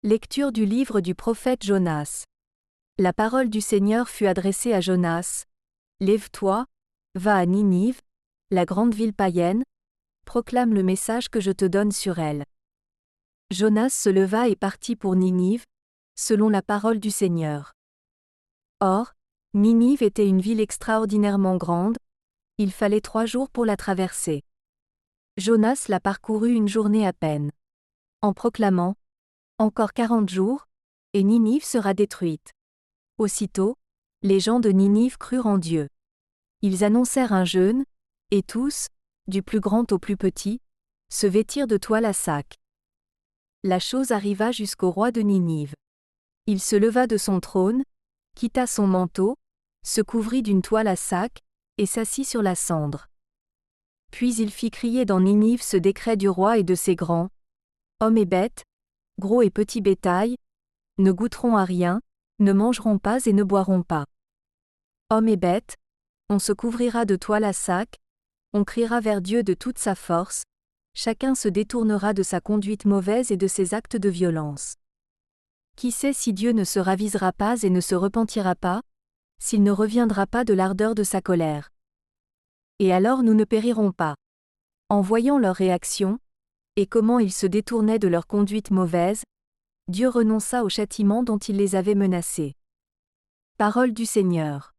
Lecture du livre du prophète Jonas. La parole du Seigneur fut adressée à Jonas. Lève-toi, va à Ninive, la grande ville païenne, proclame le message que je te donne sur elle. Jonas se leva et partit pour Ninive, selon la parole du Seigneur. Or, Ninive était une ville extraordinairement grande, il fallait 3 jours pour la traverser. Jonas la parcourut une journée à peine. En proclamant « Encore 40 jours, et Ninive sera détruite ». Aussitôt, les gens de Ninive crurent en Dieu. Ils annoncèrent un jeûne, et tous, du plus grand au plus petit, se vêtirent de toile à sac. La chose arriva jusqu'au roi de Ninive. Il se leva de son trône, quitta son manteau, se couvrit d'une toile à sac, et s'assit sur la cendre. Puis il fit crier dans Ninive ce décret du roi et de ses grands. Hommes et bêtes, gros et petits bétail, ne goûteront à rien, ne mangeront pas et ne boiront pas. Hommes et bêtes, on se couvrira de toile à sac, on criera vers Dieu de toute sa force, chacun se détournera de sa conduite mauvaise et de ses actes de violence. Qui sait si Dieu ne se ravisera pas et ne se repentira pas, s'il ne reviendra pas de l'ardeur de sa colère. Et alors nous ne périrons pas. En voyant leur réaction, et comment ils se détournaient de leur conduite mauvaise, Dieu renonça au châtiment dont il les avait menacés. Parole du Seigneur.